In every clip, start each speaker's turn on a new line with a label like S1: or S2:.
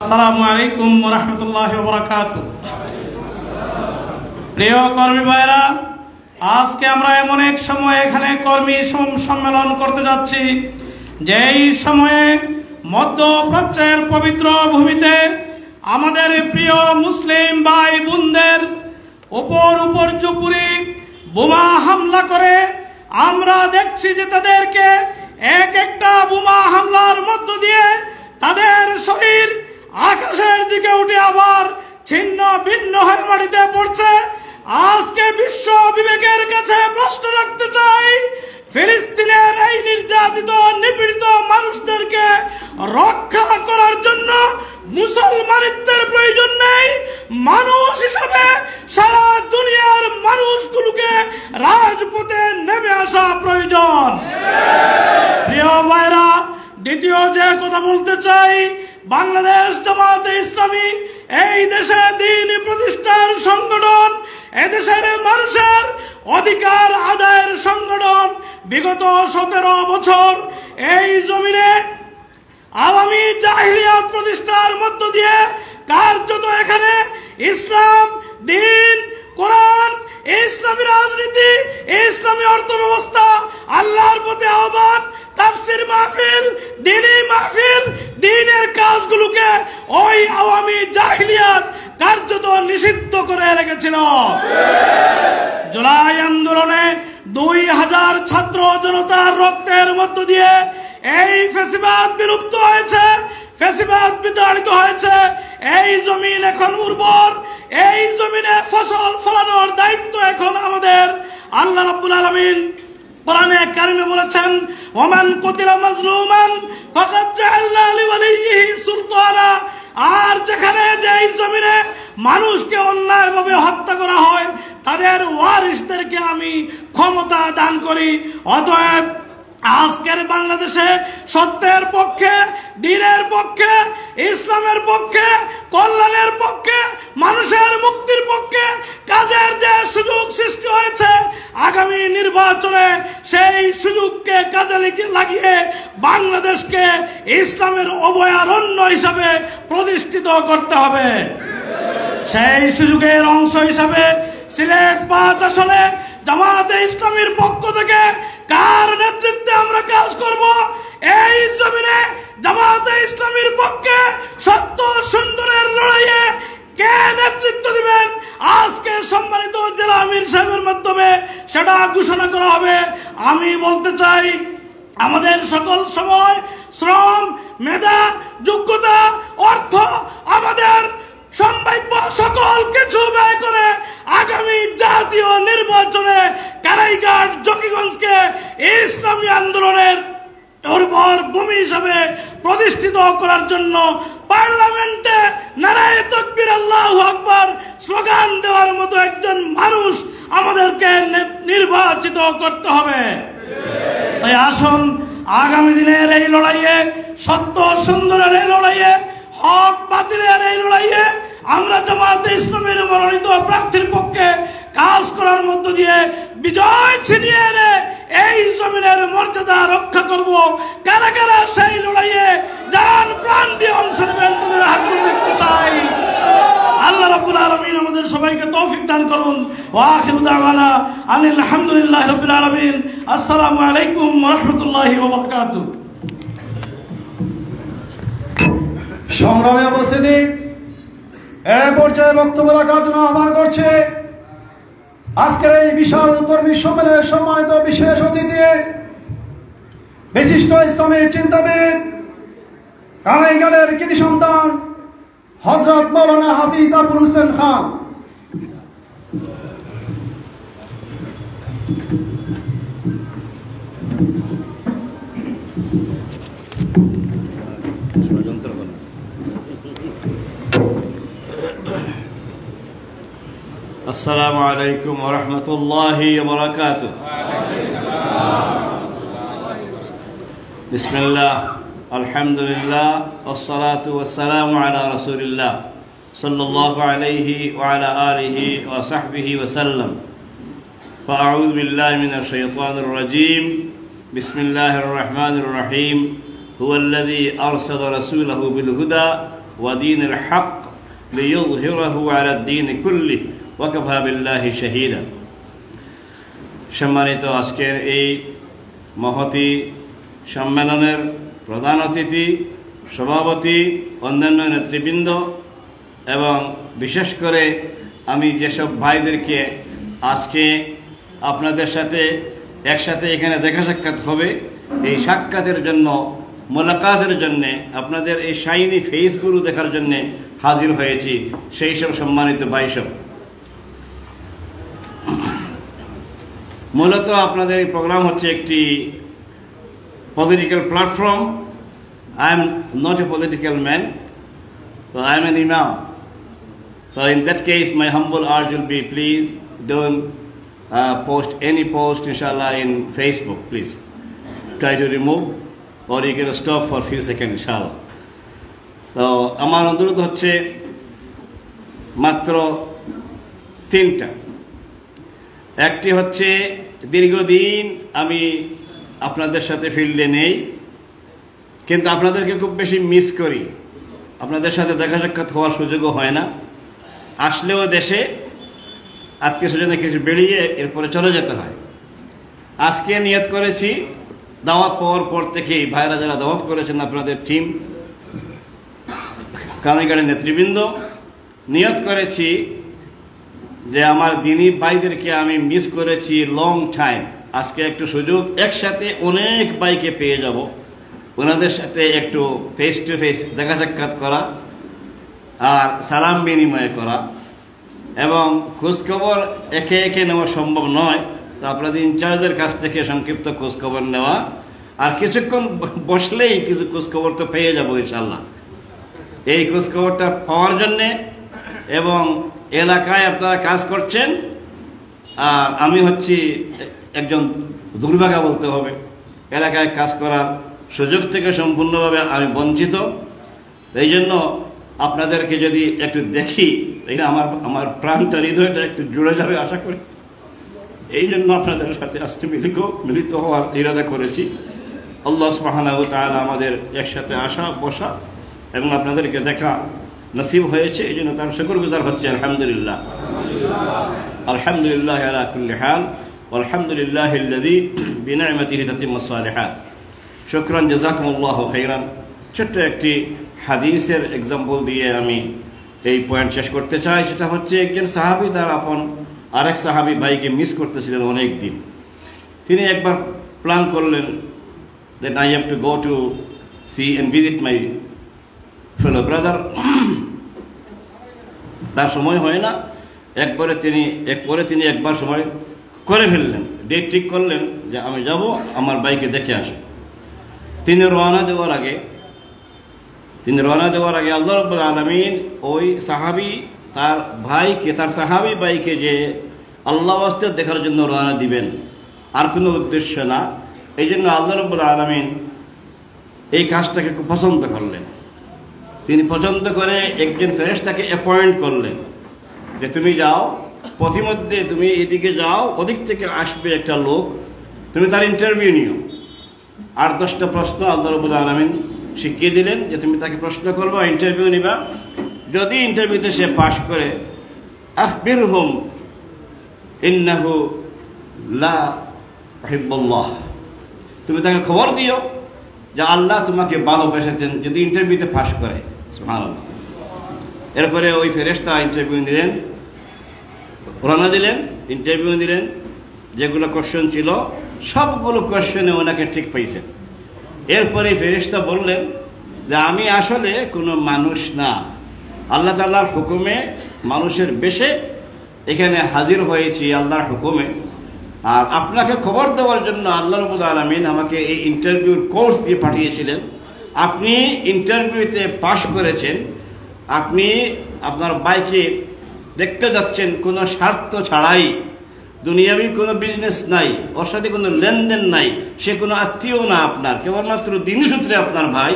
S1: আসসালামু আলাইকুম ওয়া রাহমাতুল্লাহি ওয়া বারাকাতুহু। প্রিয় কর্মী ভাইরা, আজকে আমরা এমন এক সময়ে এখানে কর্মী সম্মেলন করতে যাচ্ছি, যেই সময়ে মধ্যপ্রাচ্যের পবিত্র ভূমিতে আমাদের প্রিয় মুসলিম ভাই বোনদের উপর চুপুরি বোমা হামলা করে আমরা দেখছি যে তাদেরকে একটা বোমা হামলার মধ্য দিয়ে তাদের শরীর আকাশের দিকে উঠে আবার ছিন্ন ভিন্ন হয়ে মাটিতে পড়ছে। আজকে বিশ্ব বিবেকের কাছে প্রশ্ন রাখতে চাই, ফিলিস্তিনের এই নির্যাতিত নিপীড়িত মানুষদেরকে রক্ষা করার জন্য মুসলমানিত্বের প্রয়োজন নেই, মানুষ হিসাবে সারা দুনিয়ার মানুষগুলোকে রাজপথে নেমে আসা প্রয়োজন। প্রিয় ভাইরা, দ্বিতীয় যে কথা বলতে চাই, বাংলাদেশ জামাতে ইসলামী এই দেশে দ্বীন প্রতিষ্ঠার সংগঠন, এদেশের মানুষের অধিকার আদায়ের সংগঠন। বিগত 17 বছর এই জমিনে আওয়ামী জাহিলিয়াত প্রতিষ্ঠার মধ্য দিয়ে কার্যত এখানে ইসলাম, দ্বীন, কোরআন, ইসলামী রাজনীতি, ইসলামী অর্থব্যবস্থা, আল্লাহর প্রতি আহ্বান, তাফসীর মাহফিল, দ্বীনি মাহফিল, দ্বীনের কাজগুলোকে ওই আওয়ামী জাহিলিয়াত কার্যত নিষিদ্ধ করে রেখেছিল। জুলাই আন্দোলনে 2000 ছাত্র জনতার রক্তের মধ্য দিয়ে এই ফ্যাসিবাদ বিলুপ্ত হয়েছে, ফ্যাসিবাদ বিতাড়িত হয়েছে। এই জমিন এখন উর্বর, এই জমিনে ফসল ফলানোর দায়িত্ব এখন আমাদের। আল্লাহ রাব্বুল আলামিন কোরআনে কারিমে বলেছেন, ওমান কুতিলা মাজলুমান ফাকাদ জাআলনা লিওয়ালিহি সুলতানা। আর যেখানে যেই জমিনে মানুষকে অন্যায়ভাবে হত্যা করা হয়, তাদের ওয়ারিসদেরকে আমি ক্ষমতা দান করি। অতএব আজকের বাংলাদেশে সত্যের পক্ষে, দ্বীনের পক্ষে, ইসলামের পক্ষে, কল্যাণের পক্ষে, মানুষের মুক্তির পক্ষে কাজের যে সুযোগ সৃষ্টি হয়েছে, আগামী নির্বাচনে সেই সুযোগকে কাজে লাগিয়ে বাংলাদেশকে ইসলামের অভয়ারণ্য হিসাবে প্রতিষ্ঠিত করতে হবে। সেই সুযোগের অংশ হিসাবে সিলেট 5 আসনে জামাতে ইসলামীর পক্ষ থেকে কার নেতৃত্বে আমরা কাজ করব, এই জমিনে জামাতে ইসলামীর পক্ষে সত্য সুন্দরের লড়াইয়ে কে নেতৃত্ব দিবেন, আজকে সম্মানিত জেলা আমির সাহেবের মাধ্যমে সেটা ঘোষণা করা হবে। আমি বলতে চাই, আমাদের সকল সময়, শ্রম, মেধা, যোগ্যতা, অর্থ, আমাদের সম্ভাব্য সকল কিছু ব্যয় করে আগামী জাতীয় নির্বাচনে কারাইঘাট, জকিগঞ্জকে ইসলামী আন্দোলনের উর্বর ভূমি হিসাবে প্রতিষ্ঠিত করার জন্য পার্লামেন্টে নারায়ে তাকবীর আল্লাহু আকবার স্লোগান দেওয়ার মতো একজন মানুষ আমাদেরকে নির্বাচিত করতে হবে। তাই আসুন, আগামী দিনের এই লড়াইয়ে, সত্য সুন্দরের এই লড়াইয়ে, হক বাতিলের এই লড়াইয়ে আমরা জামাতে ইসলামের মনোনীত প্রার্থীর পক্ষে কাজ করার মধ্য দিয়ে বিজয় ছিনিয়ে এনে এই জমিনের মর্যাদা রক্ষা করব। কারা কারা সেই লড়াইয়ে জান প্রাণ দিয়ে অংশ নেবেন, তাদের হাত তুলে দেখতে চাই। আল্লাহ রাব্বুল আলামিন আমাদের সবাইকে তৌফিক দান করুন। ওয়া আখিরু দাওয়ানা আনিল হামদুলিল্লাহি রাব্বিল আলামিন। আসসালামু আলাইকুম ওয়া রাহমাতুল্লাহি ওয়া বারাকাতুহু।
S2: সংগ্রামে উপস্থিতি, এ পর্যায়ে বক্তব্য রাখার জন্য আহ্বান করছে আজকের এই বিশাল কর্মী সম্মেলনের সম্মানিত বিশেষ অতিথি, বিশিষ্ট ইসলামী চিন্তাবিদ, কানাইঘাটের কৃতি সন্তান হযরত মাওলানা হাফিজ আবুল হোসেন খান।
S3: السلام عليكم ورحمة الله وبركاته. بسم الله، الحمد لله، والصلاة والسلام على رسول الله صلى الله عليه وعلى آله وصحبه وسلم. فأعوذ بالله من الشيطان الرجيم. بسم الله الرحمن الرحيم. هو الذي أرسل رسوله بالهدى ودين الحق ليظهره على الدين كله وكفى بالله شهيدا সম্মানিত আজকের এই মহতী সম্মেলনের প্রধান অতিথি, সভাপতি, অন্যান্য নেতৃবৃন্দ এবং বিশেষ করে আমি যেসব ভাইদেরকে আজকে আপনাদের সাথে একসাথে এখানে দেখা সাক্ষাৎ হবে, এই সাক্ষাতের জন্য, মোলাকাতের জন্যে, আপনাদের এই শাইনি ফেসগুলো দেখার জন্যে হাজির হয়েছি, সেই সব সম্মানিত ভাইসব। মূলত আপনাদের এই প্রোগ্রাম হচ্ছে একটি political platform. I am not a political man, so I am an imam. So in that case, my humble urge will be, please don't post any post, inshallah, in Facebook, please. Try to remove, or you can stop for a few seconds, inshallah. So, আমার অনুরোধ হচ্ছে মাত্র তিনটা। একটি হচ্ছে, দীর্ঘদিন আমি আপনাদের সাথে ফিল্ডে নেই, কিন্তু আপনাদেরকে খুব বেশি মিস করি। আপনাদের সাথে দেখা সাক্ষাৎ হওয়ার সুযোগও হয় না, আসলেও দেশে আত্মীয় স্বজনে কিছু বেরিয়ে এরপরে চলে যেতে হয়। আজকে নিয়ত করেছি, দাওয়াত পাওয়ার পর থেকেই ভাইরা যারা দাওয়াত করেছেন, আপনাদের টিম, কানাইগাড়ির নেতৃবৃন্দ, নিয়ত করেছি যে আমার দিনী ভাইদেরকে আমি মিস করেছি লং টাইম। আজকে একটু সুযোগ, একসাথে অনেক ভাইকে পেয়ে যাব, ওনাদের সাথে একটু ফেস টু ফেস দেখা সাক্ষাৎ করা আর সালাম বিনিময় করা, এবং খোঁজখবর একে একে নেওয়া সম্ভব নয়, তো আপনাদের ইনচার্জের কাছ থেকে সংক্ষিপ্ত খোঁজখবর নেওয়া, আর কিছুক্ষণ বসলেই কিছু খোঁজখবর তো পেয়ে যাবো ইনশাল্লাহ। এই খোঁজখবরটা পাওয়ার জন্যে, এবং এলাকায় আপনারা কাজ করছেন, আর আমি হচ্ছি একজন দুর্ভাগা বলতে হবে, এলাকায় কাজ করার সুযোগ থেকে সম্পূর্ণভাবে আমি বঞ্চিত। এই জন্য আপনাদেরকে যদি একটু দেখি, এটা আমার প্রাণটা, হৃদয়টা একটু জুড়ে যাবে আশা করি। এই জন্য আপনাদের সাথে আজকে মিলিত হওয়ার ইরাদা করেছি। আল্লাহ সুবহানাহু ওয়া তাআলা আমাদের একসাথে আসা, বসা এবং আপনাদেরকে দেখা নসিব হয়েছে, এই জন্য তার শুকরগুজার হচ্ছে আলহামদুলিল্লাহ। আলহামদুলিল্লাহ আলা কুল্লি হাল, আলহামদুলিল্লাহিল্লাযী বিনি'মাতিহি তাতিম্মুস সালিহাত। শুকরান, জাযাকুমুল্লাহু খাইরান। ছোট্ট একটি হাদিসের এক্সাম্পল দিয়ে আমি এই পয়েন্ট শেষ করতে চাই। সেটা হচ্ছে, একজন সাহাবী তার আপন আরেক সাহাবী ভাইকে মিস করতেছিলেন অনেক দিন। তিনি একবার প্ল্যান করলেন that I have to go to see and visit my fellow brother. তার সময় হয় না, একবারে তিনি একবার সময় করে ফেললেন, ডেট ঠিক করলেন যে আমি যাব, আমার ভাইকে দেখে আসব। তিনি রওনা দেওয়ার আগে আল্লাহ রাব্বুল আলামিন ওই সাহাবী তার সাহাবী ভাইকে যে আল্লাহ ওয়াস্তে দেখার জন্য রওনা দিবেন, আর কোনো উদ্দেশ্য না। এই জন্য আল্লাহ রাব্বুল আলামিন এই কাজটাকে খুব পছন্দ করলেন। তিনি পছন্দ করে একজন ফেরেশতাকে অ্যাপয়েন্ট করলেন যে তুমি যাও, পথিমধ্যে তুমি এদিকে যাও, ওদিক থেকে আসবে একটা লোক, তুমি তার ইন্টারভিউ নিও। আর 10টা প্রশ্ন আল্লাহ রাব্বুল আলামিন শিখিয়ে দিলেন যে তুমি তাকে প্রশ্ন করবা, ইন্টারভিউ নিবা। যদি ইন্টারভিউতে সে পাশ করে, আখবিরহুম ইন্নাহু লা ইউহিব্বুল্লাহ, তুমি তাকে খবর দিও যে আল্লাহ তোমাকে ভালোবেসেছেন, যদি ইন্টারভিউতে পাশ করে। সুবহানাল্লাহ। এরপরে ওই ফেরেশতা ইন্টারভিউ নিলেন, রওনা দিলেন, ইন্টারভিউ নিলেন। যেগুলো কোশ্চেন ছিল সবগুলো কোশ্চেনে ওনাকে ঠিক পাইছেন। এরপরে ফেরেশতা বললেন যে আমি আসলে কোনো মানুষ না, আল্লাহ তাআলার হুকুমে মানুষের বেশে এখানে হাজির হয়েছি আল্লাহর হুকুমে। আর আপনাকে খবর দেওয়ার জন্য আল্লাহ রাব্বুল আলামিন আমাকে এই ইন্টারভিউর কোর্স দিয়ে পাঠিয়েছিলেন। আপনি ইন্টারভিউতে পাশ করেছেন, আপনি আপনার ভাইকে দেখতে যাচ্ছেন কোনো স্বার্থ ছাড়াই, দুনিয়াবি কোনো বিজনেস নাই, ওর সাথে কোনো লেনদেন নাই, সে কোনো আত্মীয় না আপনার, কেবলমাত্র দিনী সূত্রে আপনার ভাই।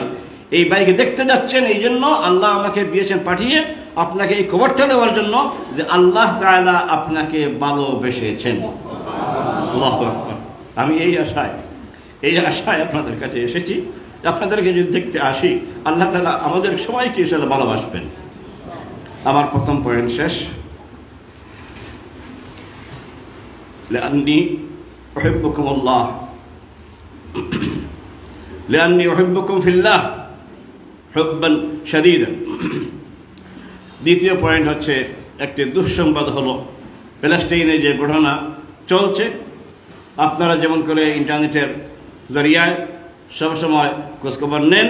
S3: এই ভাইকে দেখতে যাচ্ছেন, এই জন্য আল্লাহ আমাকে দিয়েছেন পাঠিয়ে আপনাকে এই খবরটা দেওয়ার জন্য যে আল্লাহ তাআলা আপনাকে ভালোবেসেছেন। আল্লাহু আকবার। আমি এই আশায় আপনাদের কাছে এসেছি। আপনাদেরকে যদি দেখতে আসি, আল্লাহ তাআলা আমাদের সবাইকে ইনশাআল্লাহ ভালোবাসবেন। আমার প্রথম পয়েন্ট শেষ। লিআন্নী উহিব্বুকুমুল্লাহ লিআন্নী উহিব্বুকুম ফিল্লাহ হুব্বান শাদীদান। দ্বিতীয় পয়েন্ট হচ্ছে, একটি দুঃসংবাদ হলো প্যালেস্টাইনে যে ঘটনা চলছে, আপনারা যেমন করে ইন্টারনেটের জরিয়ায় সবসময় খোঁজখবর নেন,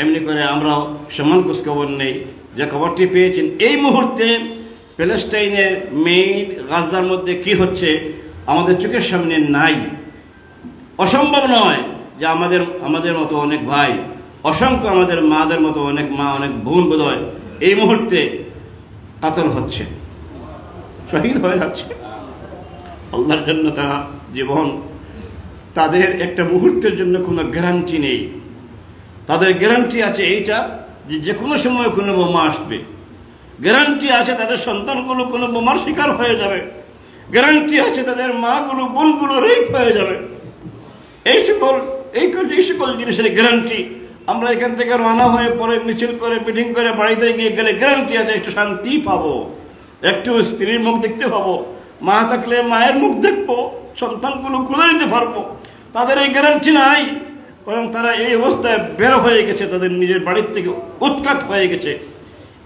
S3: এমনি করে আমরাও সমান খোঁজখবর নেই। যে খবরটি পেয়েছেন এই মুহূর্তে প্যালেস্টাইনের মেইন গাজার মধ্যে কি হচ্ছে আমাদের চোখের সামনে নাই। অসম্ভব নয় যে আমাদের মতো অনেক ভাই, অসংখ্য আমাদের মাদের মতো অনেক মা, অনেক বোন বোধহয় এই মুহূর্তে কাতল হচ্ছে, শহীদ হয়ে যাচ্ছে। আল্লাহর জন্য তারা জীবন, তাদের একটা মুহূর্তের জন্য কোনো গ্যারান্টি নেই। তাদের গ্যারান্টি আছে এইটা যে কোনো সময় কোনো বোমা আসবে, গ্যারান্টি আছে তাদের সন্তানগুলো কোনো বোমার শিকার হয়ে যাবে, গ্যারান্টি আছে তাদের মাগুলো বোনগুলো রেপ হয়ে যাবে। এই সকল জিনিসের গ্যারান্টি আমরা এখান থেকে রানা হয়ে পরে মিছিল করে মিটিং করে বাড়িতে গিয়ে গেলে গ্যারান্টি আছে একটু শান্তি পাবো, একটু স্ত্রীর মুখ দেখতে পাবো, মা থাকলে মায়ের মুখ দেখবো, সন্তানগুলো খুলে নিতে পারবো। তাদের এই গ্যারান্টি নাই, বরং তারা এই অবস্থায় বের হয়ে গেছে, তাদের নিজের বাড়ির থেকে উৎখাত হয়ে গেছে।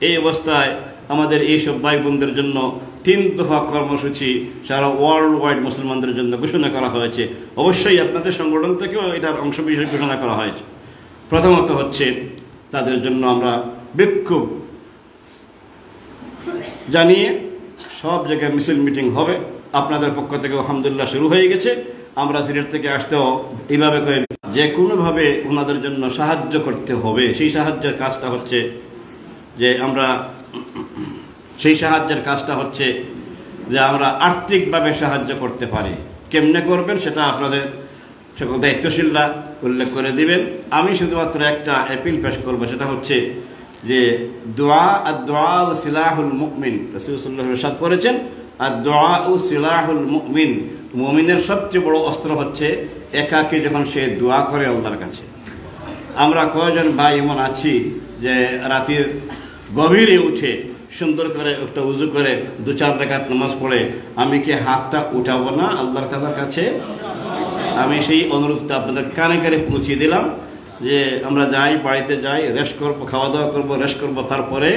S3: এই অবস্থায় আমাদের এইসব ভাই বোনদের জন্য 3 দফা কর্মসূচি সারা ওয়ার্ল্ড ওয়াইড মুসলমানদের জন্য ঘোষণা করা হয়েছে। অবশ্যই আপনাদের সংগঠন থেকেও এটার অংশ বিষয় ঘোষণা করা হয়েছে। প্রথমত হচ্ছে তাদের জন্য আমরা বিক্ষোভ জানিয়ে সব জায়গায় মিছিল মিটিং হবে। আপনাদের পক্ষ থেকে আলহামদুলিল্লাহ শুরু হয়ে গেছে। আমরা সিলেট থেকে আসতেও এইভাবে করে যে কোনোভাবে ওনাদের জন্য সাহায্য করতে হবে। সেই সাহায্যের কাজটা হচ্ছে যে আমরা আর্থিকভাবে সাহায্য করতে পারি। কেমনে করবেন সেটা আপনাদের সকল দায়িত্বশীলরা উল্লেখ করে দিবেন। আমি শুধুমাত্র একটা অ্যাপিল পেশ করবো, সেটা হচ্ছে যে দোয়া ও সিলাহুল মুমিন। রাসূলুল্লাহ সাল্লাল্লাহু আলাইহি ওয়াসাল্লাম ইরশাদ করেছেন, দোয়া ও সিলাহুল মুমিন, মুমিনের সবচেয়ে বড় অস্ত্র হচ্ছে একাকী যখন সে দোয়া করে আল্লাহর কাছে। আমরা কয়জন ভাই এমন আছি যে রাতের গভীরে উঠে সুন্দর করে একটা উজু করে 2-4 রাকাত নামাজ পড়ে আমি কি হাতটা উঠাবো না আল্লাহর তাআলার কাছে? আমি সেই অনুরোধটা আপনাদের কানে কানে পৌঁছিয়ে দিলাম যে আমরা যাই, বাড়িতে যাই, রেস্ট করবো, খাওয়া দাওয়া করবো, রেস্ট করবো, তারপরে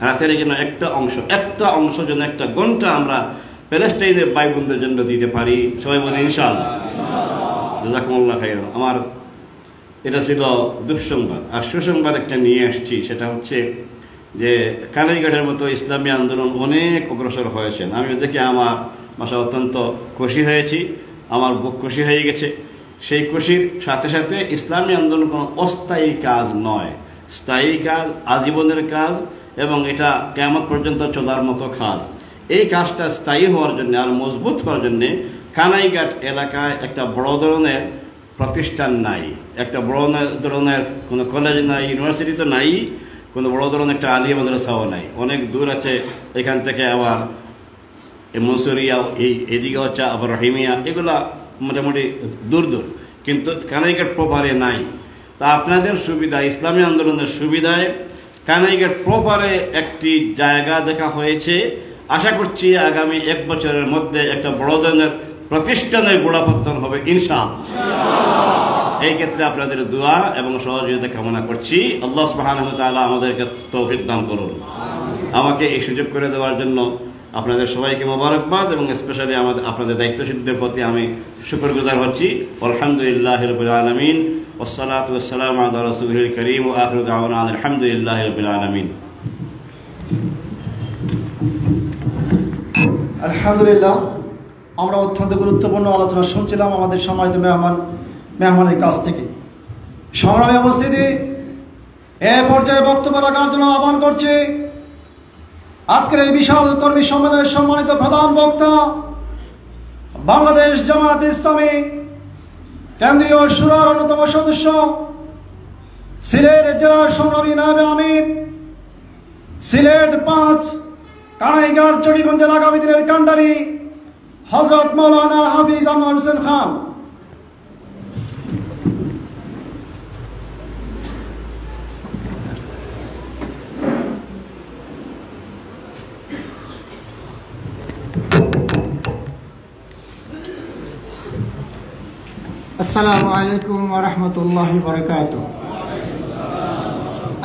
S3: রাতের যেন একটা অংশ যেন 1 ঘন্টা আমরা প্যালেস্টাইনের ভাই বোনদের জন্য দিতে পারি। সবাই বলে ইনশাআল্লাহ। জাযাকুমুল্লাহ খাইরান। আমার এটা ছিল দুঃসংবাদ। আর সুসংবাদ একটা নিয়ে আসছি, সেটা হচ্ছে যে কানাইঘাটের মতো ইসলামী আন্দোলন অনেক অগ্রসর হয়েছেন। আমি দেখে আমার ভাষা অত্যন্ত খুশি হয়েছি, আমার বুক খুশি হয়ে গেছে। সেই খুশির সাথে সাথে ইসলামী আন্দোলন কোনো অস্থায়ী কাজ নয়, স্থায়ী কাজ, আজীবনের কাজ, এবং এটা কিয়ামত পর্যন্ত চলার মতো কাজ। এই কাজটা স্থায়ী হওয়ার জন্য আর মজবুত হওয়ার জন্য কানাইঘাট এলাকায় একটা বড় ধরনের প্রতিষ্ঠান নাই, একটা বড় ধরনের কোনো কলেজ নাই, ইউনিভার্সিটি তো নাই, কোনো বড় ধরনের একটা আলিয়া মাদ্রাসাও নাই। অনেক দূর আছে এখান থেকে, আবার মনসুরিয়া এদিকে হচ্ছে, আবার রহিমিয়া, এগুলা মোটামুটি দূর, কিন্তু কানাইঘাট প্রপারে নাই। তা আপনাদের সুবিধা, ইসলামী আন্দোলনের সুবিধায় কানাইঘাট প্রপারে একটি জায়গা দেখা হয়েছে। আশা করছি আগামী 1 বছরের মধ্যে একটা বড় ধরনের প্রতিষ্ঠানের গোড়াপত্তন হবে ইনশাআল্লাহ। এই ক্ষেত্রে আপনাদের দোয়া এবং সহযোগিতা কামনা করছি। আল্লাহ সুবহানাহু ওয়া তাআলা আমাদেরকে তৌফিক দান করুন। আমাকে এই সুযোগ করে দেওয়ার জন্য আপনাদের সবাইকে মোবারকবাদ, এবং স্পেশালি আপনাদের দায়িত্বশীলদের প্রতি আমি শুকরগুজার হচ্ছি। আলহামদুলিল্লাহি রাব্বিল আলামিন, ওয়াসসালাতু ওয়াসসালামু আলা রাসূলিল কারীম, ওয়া আখিরু দাওয়ানা আলহামদুলিল্লাহি রাব্বিল আলামিন।
S2: আলহামদুলিল্লাহ, আমরা অত্যন্ত গুরুত্বপূর্ণ আলোচনা শুনছিলাম আমাদের সম্মানিত মেহমানের কাছ থেকে। সংগ্রামী উপস্থিতি, এ পর্যায়ে বক্তব্য রাখার জন্য আহ্বান করছি আজকের এই বিশাল কর্মী সম্মেলনের সম্মানিত প্রধান বক্তা, বাংলাদেশ জামায়াত ইসলামী কেন্দ্রীয় শুরার অন্যতম সদস্য, সিলেট জেলার সংগ্রামী নায়েবে আমির, সিলেট 5 কানাইঘাট চটিগঞ্জ আগামী দিনের কান্ডারি হযরত মাওলানা হাফিজ আনোয়ার হোসেন খান।
S4: السلام عليكم ورحمة الله وبركاته.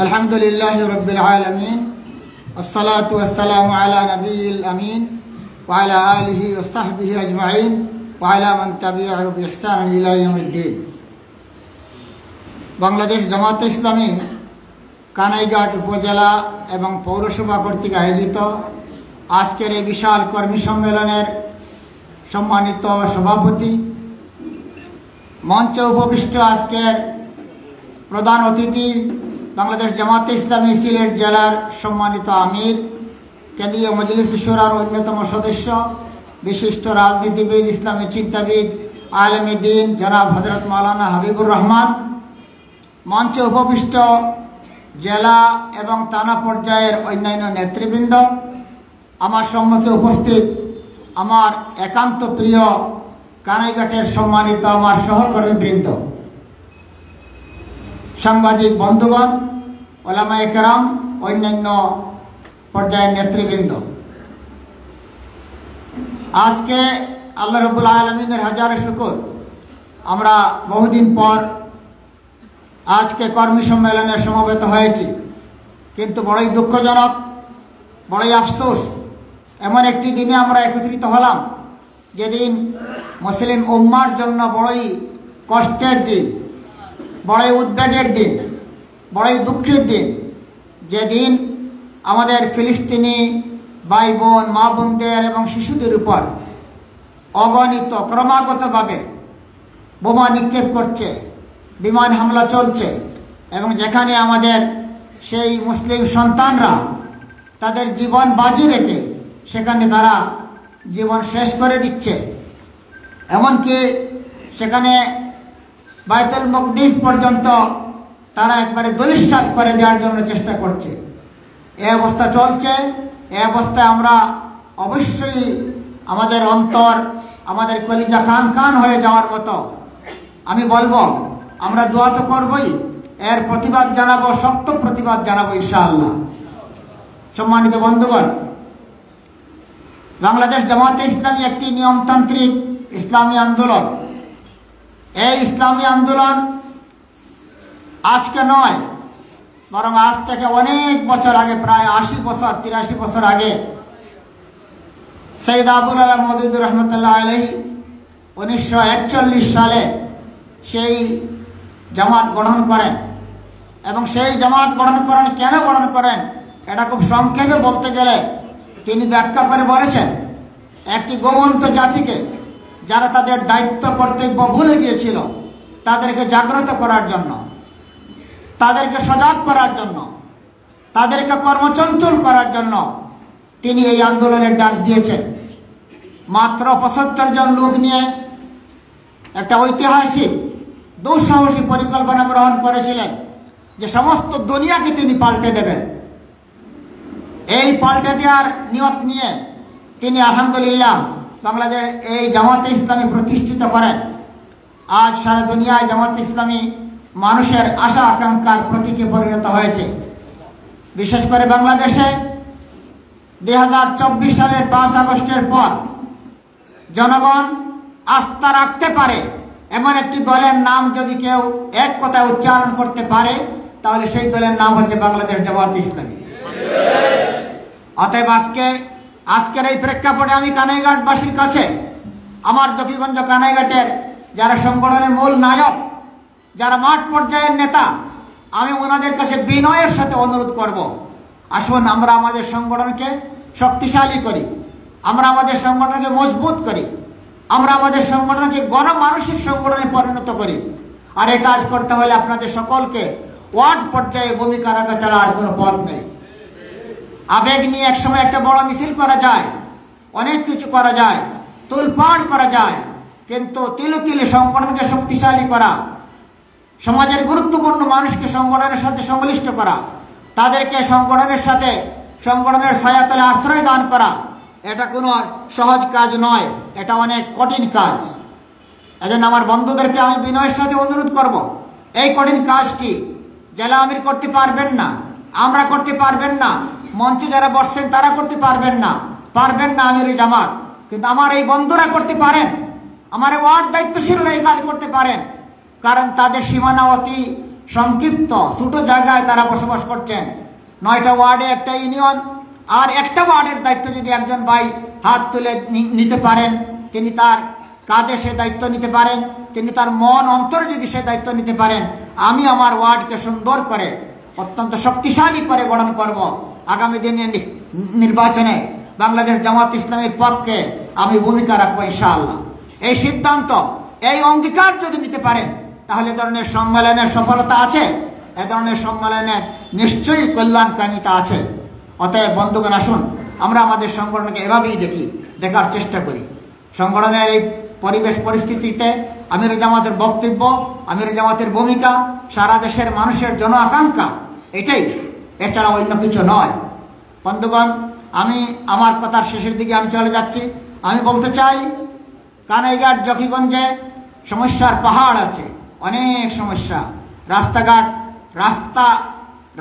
S4: الحمد لله رب العالمين والصلاة والسلام على نبي الأمين وعلى آله وصحبه أجمعين وعلى من تبعه بإحسان إلى يوم الدين. বাংলাদেশ জামাত ইসলামী কানাইঘাট উপজেলা এবং পৌরসভা কর্তৃক আয়োজিত আজকের এই বিশাল কর্মী সম্মেলনের সম্মানিত সভাপতি, মঞ্চে উপবিষ্ট আজকের প্রধান অতিথি, বাংলাদেশ জামাতে ইসলামী সিলেট জেলার সম্মানিত আমির, কেন্দ্রীয় মজলিস শুরার অন্যতম সদস্য, বিশিষ্ট রাজনীতিবিদ, ইসলামী চিন্তাবিদ, আলেম দ্বীন জনাব হযরত মাওলানা হাবিবুর রহমান, মঞ্চে উপবিষ্ট জেলা এবং থানা পর্যায়ের অন্যান্য নেতৃবৃন্দ, আমার সম্মুখে উপস্থিত আমার একান্ত প্রিয় কানাইঘাটের সম্মানিত আমার সহকর্মীবৃন্দ, সাংবাদিক বন্ধুগণ, ওলামায়ে কেরাম, অন্যান্য পর্যায়ের নেতৃবৃন্দ, আজকে আল্লাহ রাব্বুল আলামিনের হাজার শুকর, আমরা বহুদিন পর আজকে কর্মী সম্মেলনে সমবেত হয়েছি। কিন্তু বড়ই দুঃখজনক, বড়ই আফসোস, এমন একটি দিনে আমরা একত্রিত হলাম যেদিন মুসলিম উম্মার জন্য বড়ই কষ্টের দিন, বড়ই উদ্বেগের দিন, বড়ই দুঃখের দিন, যেদিন আমাদের ফিলিস্তিনি ভাই বোন, মা বোনদের এবং শিশুদের উপর অগণিত ক্রমাগতভাবে বোমা নিক্ষেপ করছে, বিমান হামলা চলছে, এবং যেখানে আমাদের সেই মুসলিম সন্তানরা তাদের জীবন বাজি রেখে সেখানে তারা জীবন শেষ করে দিচ্ছে। এমনকি সেখানে বাইতুল মুকদ্দিস পর্যন্ত তারা একবারে ধূলিসাৎ করে দেওয়ার জন্য চেষ্টা করছে। এই অবস্থা চলছে। এই অবস্থায় আমরা অবশ্যই আমাদের অন্তর, আমাদের কলিজা খান খান হয়ে যাওয়ার মতো, আমি বলবো, আমরা দোয়া তো করবই, এর প্রতিবাদ জানাবো, শক্ত প্রতিবাদ জানাবো ইনশাআল্লাহ। সম্মানিত বন্ধুগণ, বাংলাদেশ জামাতে ইসলামী একটি নিয়মতান্ত্রিক ইসলামী আন্দোলন। এই ইসলামী আন্দোলন আজকে নয়, বরং আজ থেকে অনেক বছর আগে, প্রায় 80 বছর 83 বছর আগে সৈয়দ আবুল আলা মওদুদুর রহমতুল্লাহ আলাইহি 1941 সালে সেই জামাত গঠন করেন। এবং সেই জামাত গঠন করেন, কেন গঠন করেন এটা খুব সংক্ষেপে বলতে গেলে তিনি ব্যাখ্যা করে বলেছেন, একটি গোমন্ত জাতিকে যারা তাদের দায়িত্ব কর্তব্য ভুলে গিয়েছিল তাদেরকে জাগ্রত করার জন্য, তাদেরকে সজাগ করার জন্য, তাদেরকে কর্মচঞ্চল করার জন্য তিনি এই আন্দোলনের ডাক দিয়েছেন। মাত্র 75 জন লোক নিয়ে একটা ঐতিহাসিক দুঃসাহসী পরিকল্পনা গ্রহণ করেছিলেন যে সমস্ত দুনিয়াকে তিনি পাল্টে দেবেন। এই পাল্টে দেওয়ার নিয়ত নিয়ে তিনি আলহামদুলিল্লাহ বাংলাদেশ এই জামাতে ইসলামী প্রতিষ্ঠিত করেন। আজ সারা দুনিয়ায় জামাতে ইসলামী মানুষের আশা আকাঙ্ক্ষার প্রতীকে পরিণত হয়েছে। বিশেষ করে বাংলাদেশে 2024 সালের 5 আগস্টের পর জনগণ আস্থা রাখতে পারে এমন একটি দলের নাম যদি কেউ এক কথায় উচ্চারণ করতে পারে, তাহলে সেই দলের নাম হচ্ছে বাংলাদেশ জামাতে ইসলামী। অতএব আজকের এই প্রেক্ষাপটে আমি কানাইঘাটবাসীর কাছে, আমার জকিগঞ্জ কানাইঘাটের যারা সংগঠনের মূল নায়ক, যারা মাঠ পর্যায়ের নেতা, আমি ওনাদের কাছে বিনয়ের সাথে অনুরোধ করব, আসুন আমরা আমাদের সংগঠনকে শক্তিশালী করি, আমরা আমাদের সংগঠনকে মজবুত করি, আমরা আমাদের সংগঠনকে গণমানুষের সংগঠনে পরিণত করি। আর এই কাজ করতে হলে আপনাদের সকলকে ওয়ার্ড পর্যায়ে ভূমিকা রাখা ছাড়া আর কোনো পথ নেই। আবেগ নিয়ে একসময় একটা বড় মিছিল করা যায়, অনেক কিছু করা যায়, তোলপাড় করা যায়, কিন্তু তিলে তিলে সংগঠনকে শক্তিশালী করা, সমাজের গুরুত্বপূর্ণ মানুষকে সংগঠনের সাথে সংশ্লিষ্ট করা, তাদেরকে সংগঠনের ছায়াতলে আশ্রয় দান করা, এটা কোনো সহজ কাজ নয়, এটা অনেক কঠিন কাজ। এজন্য আমার বন্ধুদেরকে আমি বিনয়ের সাথে অনুরোধ করব, এই কঠিন কাজটি জেলা আমির করতে পারবেন না, আমরা করতে পারবেন না, মঞ্চে যারা বসছেন তারা করতে পারবেন না আমির জামাত, কিন্তু আমার এই বন্ধুরা করতে পারেন। আমার ওয়ার্ড দায়িত্বশীলরা এই কাজ করতে পারেন, কারণ তাদের সীমানা অতি সংক্ষিপ্ত, ছোটো জায়গায় তারা বসবাস করছেন। 9টা ওয়ার্ডে একটা ইউনিয়ন, আর একটা ওয়ার্ডের দায়িত্ব যদি একজন ভাই হাত তুলে নিতে পারেন, তিনি তার কাঁধে সে দায়িত্ব নিতে পারেন, তিনি তার মন অন্তরে যদি সে দায়িত্ব নিতে পারেন, আমি আমার ওয়ার্ডকে সুন্দর করে অত্যন্ত শক্তিশালী করে গঠন করব। আগামী দিনের নির্বাচনে বাংলাদেশ জামাত ইসলামের পক্ষে আমি ভূমিকা রাখবো ইনশাআল্লাহ। এই সিদ্ধান্ত, এই অঙ্গীকার যদি নিতে পারেন, তাহলে এ ধরনের সম্মেলনের সফলতা আছে, এ ধরনের সম্মেলনের নিশ্চয়ই কল্যাণকামিতা আছে। অতএব বন্ধুগণ, আসুন আমরা আমাদের সংগঠনকে এভাবেই দেখার চেষ্টা করি। সংগঠনের এই পরিবেশ পরিস্থিতিতে আমির জামাতের বক্তব্য, আমির জামাতের ভূমিকা সারা দেশের মানুষের জন আকাঙ্ক্ষা, এটাই, এছাড়া অন্য কিছু নয়। বন্ধুগণ, আমি আমার কথার শেষের দিকে আমি চলে যাচ্ছি। আমি বলতে চাই, কানাইঘাট জকিগঞ্জে সমস্যার পাহাড় আছে, অনেক সমস্যা। রাস্তাঘাট,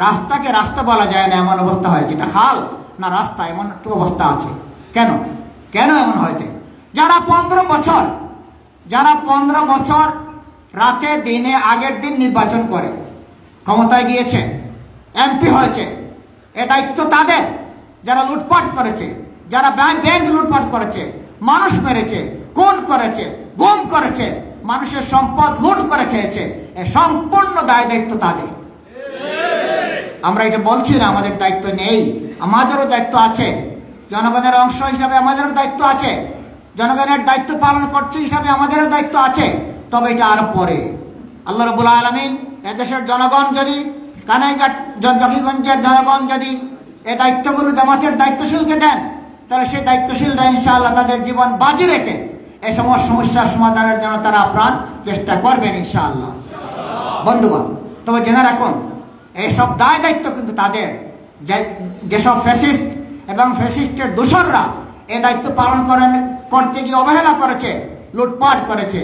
S4: রাস্তাকে রাস্তা বলা যায় না এমন অবস্থা হয়েছে। এটা খাল না রাস্তা, এমন একটু অবস্থা আছে। কেন এমন হয়েছে? যারা 15 বছর রাতে দিনে আগের দিন নির্বাচন করে ক্ষমতায় গিয়েছে, এমপি হয়েছে, এ দায়িত্ব তাদের। যারা লুটপাট করেছে, যারা ব্যাংক লুটপাট করেছে, মানুষ মেরেছে, খুন করেছে, গুম করেছে, মানুষের সম্পদ লুট করে খেয়েছে, এ সম্পূর্ণ দায়িত্ব তাদের। আমরা এটা বলছি না আমাদের দায়িত্ব নেই, আমাদেরও দায়িত্ব আছে। জনগণের অংশ হিসাবে আমাদেরও দায়িত্ব আছে, জনগণের দায়িত্ব পালন করছে হিসাবে আমাদেরও দায়িত্ব আছে। তবে এটা আরো পরে। আল্লাহ রাব্বুল আলামিন এদেশের জনগণ যদি, কানাইঘাট জকিগঞ্জের জনগণ যদি এই দায়িত্বগুলো জামাতের দায়িত্বশীলকে দেন, তাহলে সেই দায়িত্বশীলরা ইনশাআল্লাহ তাদের জীবন বাজি রেখে এই সমস্ত সমস্যার সমাধানের জন্য তারা আপ্রাণ চেষ্টা করবেন ইনশাআল্লাহ। বন্ধুগণ, তবে জেনে রাখুন, এইসব দায়িত্ব কিন্তু তাদের। যেসব ফ্যাসিস্ট এবং ফ্যাসিস্টের দোসররা এই দায়িত্ব পালন করতে গিয়ে অবহেলা করেছে, লুটপাট করেছে,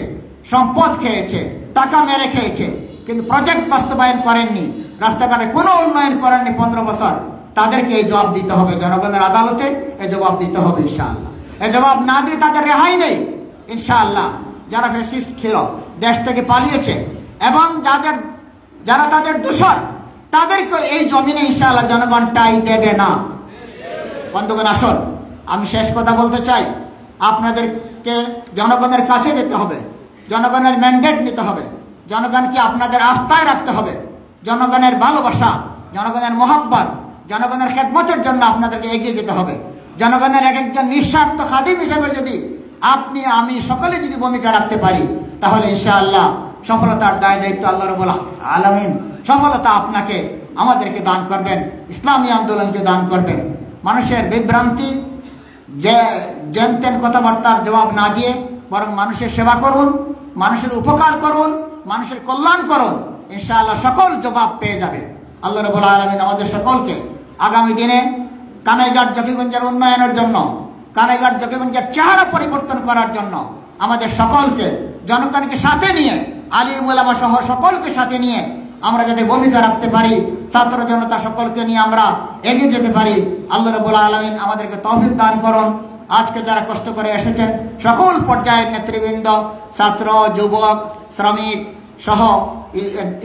S4: সম্পদ খেয়েছে, টাকা মেরে খেয়েছে, কিন্তু প্রজেক্ট বাস্তবায়ন করেননি, রাস্তাঘাটে কোনো উন্নয়ন করেননি 15 বছর, তাদেরকে এই জবাব দিতে হবে। জনগণের আদালতে এই জবাব দিতে হবে ইনশাআল্লাহ। এই জবাব না দিয়ে তাদের রেহাই নেই ইনশাআল্লাহ। যারা ফ্যাসিস্ট ছিল, দেশ থেকে পালিয়েছে, এবং যারা তাদের দোসর, তাদেরকে এই জমিনে ইনশাআল্লাহ জনগণটাই দেবে না। বন্ধুগণ, আসুন আমি শেষ কথা বলতে চাই, আপনাদেরকে জনগণের কাছে যেতে হবে, জনগণের ম্যান্ডেট নিতে হবে, জনগণকে আপনাদের আস্থায় রাখতে হবে। জনগণের ভালোবাসা, জনগণের মহব্বত, জনগণের খেদমতের জন্য আপনাদেরকে এগিয়ে যেতে হবে। জনগণের একজন নিঃস্বার্থ খাদিম হিসেবে যদি আপনি, আমি সকলে যদি ভূমিকা রাখতে পারি, তাহলে ইনশাআল্লাহ সফলতার দায়িত্ব আল্লাহ রাব্বুল আলামিন সফলতা আপনাকে, আমাদেরকে দান করবেন, ইসলামী আন্দোলনকে দান করবেন। মানুষের বিভ্রান্তি, জেনতেন কথাবার্তার জবাব না দিয়ে বরং মানুষের সেবা করুন, মানুষের উপকার করুন, মানুষের কল্যাণ করুন, ইনশাআল্লাহ সকল জবাব পেয়ে যাবে। আল্লাহ রাব্বুল আলামিন আমাদের সকলকে আগামী দিনে কানাইঘাট জকিগঞ্জের উন্নয়নের জন্য, কানাইঘাট জকিগঞ্জের চেহারা পরিবর্তন করার জন্য আমাদের সকলকে, জনগণকে সাথে নিয়ে, আলিম ওলামা সহ সকলকে সাথে নিয়ে আমরা যাতে ভূমিকা রাখতে পারি, ছাত্র জনতা সকলকে নিয়ে আমরা এগিয়ে যেতে পারি। আল্লাহ রাব্বুল আলামিন আমাদেরকে তৌফিক দান করুন। আজকে যারা কষ্ট করে এসেছেন, সকল পর্যায়ের নেতৃবৃন্দ, ছাত্র, যুবক, শ্রমিক সহ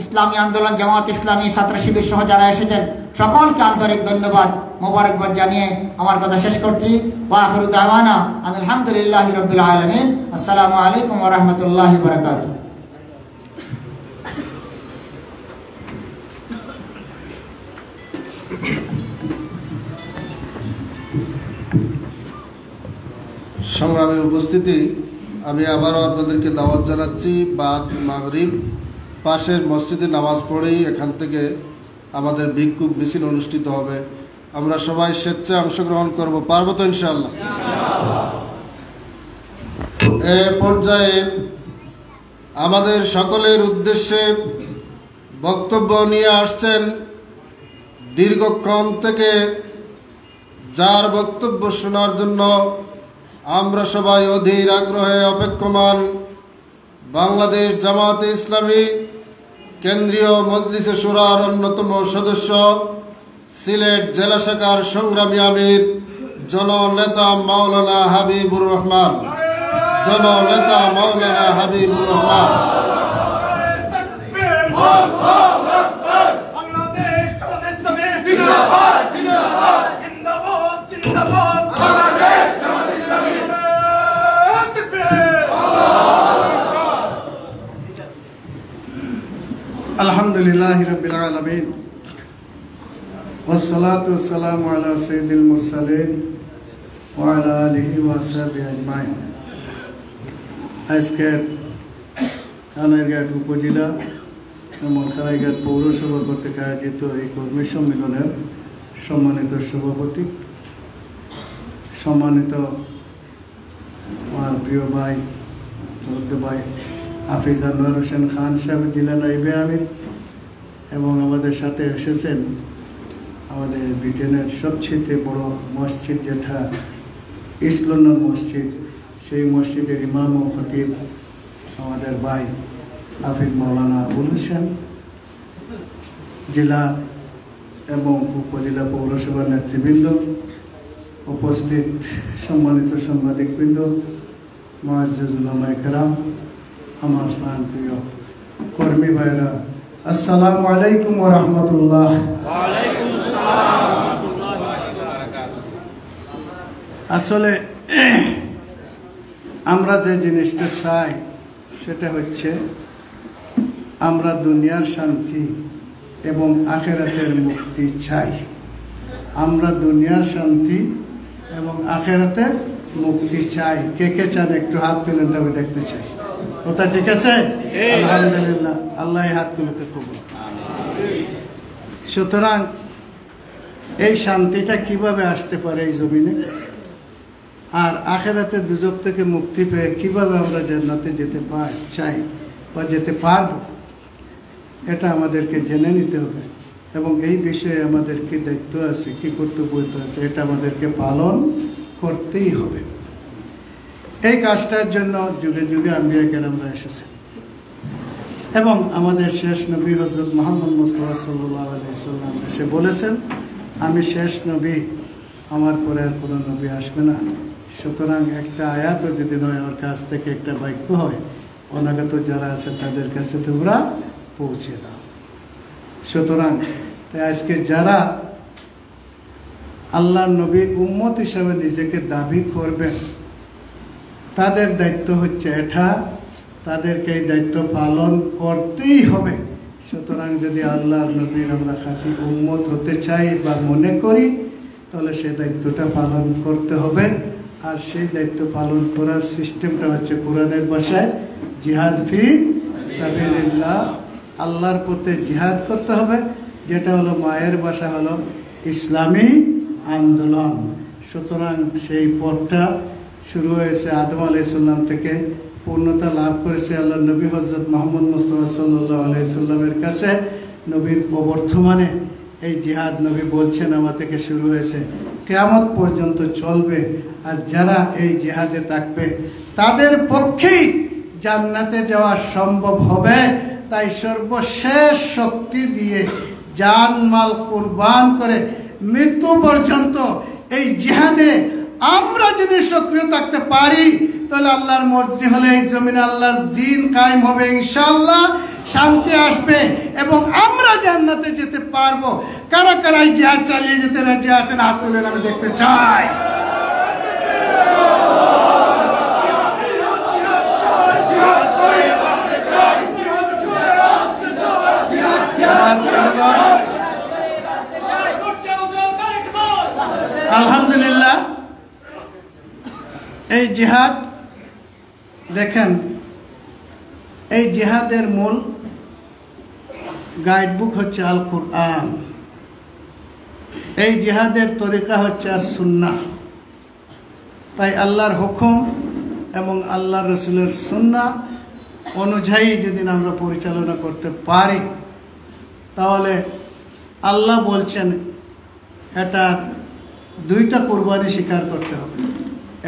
S4: ইসলামী আন্দোলন, জামাত ইসলামী, ছাত্র শিবির সহ যারা এসেছেন, সকলকে আন্তরিক ধন্যবাদ, মোবারকবাদ জানিয়ে আমার কথা শেষ করছি। ওয়া আখিরু দাওয়ানা আলহামদুলিল্লাহি রাব্বিল আলামিন। আসসালামু আলাইকুম ওয়া রাহমাতুল্লাহি ওয়া বারাকাতুহু।
S5: সংগ্রামী উপস্থিতি, আমি আবারও আপনাদেরকে দাওয়াত জানাচ্ছি। বাদ মাগরিব পাশের মসজিদে নামাজ পড়েই এখান থেকে আমাদের ভিক্ষুক মিছিল অনুষ্ঠিত হবে। আমরা সবাই স্বেচ্ছায় অংশগ্রহণ করব, পারবো তো ইনশাআল্লাহ? এ পর্যায়ে আমাদের সকলের উদ্দেশ্যে বক্তব্য নিয়ে আসছেন দীর্ঘক্ষণ থেকে, যার বক্তব্য শোনার জন্য আমরা সবাই অধীর আগ্রহে অপেক্ষমান, বাংলাদেশ জামাতে ইসলামী কেন্দ্রীয় মজলিসে শুরার অন্যতম সদস্য, সিলেট জেলা শাখার সংগ্রামী আমির জননেতা মাওলানা হাবিবুর রহমান। জননেতা মাওলানা হাবিবুর রহমান।
S6: আলহামদুলিল্লাহি রাব্বিল আলামিন ওয়াসসালাতু ওয়াসসালামু আলা সাইয়্যিদিল মুরসালিন ওয়া আলা আলিহি ওয়া সাহবিহি আজমাইন। আজকের কানাইঘাট উপজেলা এবং কানাইঘাট পৌরসভা কর্তৃক আয়োজিত এই কর্মী সম্মেলনের সম্মানিত সভাপতি, সম্মানিত আমার প্রিয় ভাই শ্রদ্ধেয় ভাই হাফিজ আনোয়ার হোসেন খান সাহেব, জেলা নায়েবে আমির, এবং আমাদের সাথে এসেছেন আমাদের ব্রিটেনের সবচেয়ে বড় মসজিদ যেটা ইস্ট লন্ডন মসজিদ, সেই মসজিদের ইমাম ও খতিব আমাদের ভাই হাফিজ মাওলানা আবুল হোসেন, জেলা এবং উপজেলা পৌরসভার নেতৃবৃন্দ, উপস্থিত সম্মানিত সাংবাদিকবৃন্দ, মুআজ্জিজ উলামায়ে কেরাম, আমার প্রাণ প্রিয় কর্মী ভাইরা, আসসালামু আলাইকুম ওয়া রাহমাতুল্লাহ। আসলে আমরা যে জিনিসটা চাই সেটা হচ্ছে আমরা দুনিয়ার শান্তি এবং আখিরাতের মুক্তি চাই। আমরা দুনিয়ার শান্তি এবং আখিরাতের মুক্তি চাই। কে কে চান একটু হাত তুলেন, তবে দেখতে চাই। কথা ঠিক আছে? আলহামদুলিল্লাহ, আল্লাহ হাতগুলোকে কবুল। সুতরাং এই শান্তিটা কিভাবে আসতে পারে এই জমিনে, আর আখিরাতে দুজক থেকে মুক্তি পেয়ে কিভাবে আমরা জান্নাতে যেতে চাই বা যেতে পারব, এটা আমাদেরকে জেনে নিতে হবে। এবং এই বিষয়ে আমাদের কি দায়িত্ব আছে, কি কর্তব্য আছে, এটা আমাদেরকে পালন করতেই হবে। এই কাজটার জন্য যুগে যুগে আম্বিয়া কেরামরা এসেছেন, এবং আমাদের শেষ নবী হযরত মুহাম্মদ মুস্তাফা সাল্লাল্লাহু আলাইহি ওয়াসাল্লাম এসে বলেছেন, আমি শেষ নবী, আমার পরে আর কোনো নবী আসবে না। সুতরাং একটা আয়াতও যদি নয়, ওর কাছ থেকে একটা বাক্য হয়, অনাগত যারা আছে তাদের কাছে তোমরা পৌঁছে দাও। সুতরাং তাই আজকে যারা আল্লাহর নবী উম্মত হিসাবে নিজেকে দাবি করবেন, তাদের দায়িত্ব হচ্ছে এটা, তাদেরকে এই দায়িত্ব পালন করতেই হবে। সুতরাং যদি আল্লাহর নবীর আমরা খাঁটি উম্মত হতে চাই বা মনে করি, তাহলে সেই দায়িত্বটা পালন করতে হবে। আর সেই দায়িত্ব পালন করার সিস্টেমটা হচ্ছে কোরআনের ভাষায় জিহাদ ফি সাবিলিল্লাহ, আল্লাহর পথে জিহাদ করতে হবে, যেটা হলো মায়ের ভাষা হলো ইসলামী আন্দোলন। সুতরাং সেই পথটা শুরু হয়েছে আদম আলাইহিস সালাম থেকে, পূর্ণতা লাভ করেছে আল্লাহ নবী হযরত মুহাম্মদ মুস্তাফা সাল্লাল্লাহু আলাইহি সাল্লামের কাছে। নবীর অবর্তমানে এই জিহাদ নবী বলছেন আমার থেকে শুরু হয়েছে, কিয়ামত পর্যন্ত চলবে। আর যারা এই জিহাদে থাকবে তাদের পক্ষেই জান্নাতে যাওয়া সম্ভব হবে। তাই সর্বশেষ শক্তি দিয়ে জান মাল কুরবান করে মৃত্যু পর্যন্ত এই জিহাদে আমরা যদি সক্রিয় থাকতে পারি, তাহলে আল্লাহর মর্জি হলে এই জমিনে আল্লাহর দ্বীন কায়েম হবে, ইনশাআল্লাহ শান্তি আসবে এবং আমরা জান্নাতে যেতে পারবো। কারা কারা এই জিহাদ চালিয়ে যেতে রাজি আছেন, হাত তুলে আমি দেখতে চাই। আলহামদুলিল্লাহ, এই জিহাদ দেখেন, এই জিহাদের মূল গাইডবুক হচ্ছে আল কুরআন। এই জিহাদের তরিকা হচ্ছে সুন্নাহ। তাই আল্লাহর হুকুম এবং আল্লাহর রসুলের সুন্নাহ অনুযায়ী যদি আমরা পরিচালনা করতে পারি, তাহলে আল্লাহ বলছেন এটা দুইটা কুরবানি স্বীকার করতে হবে।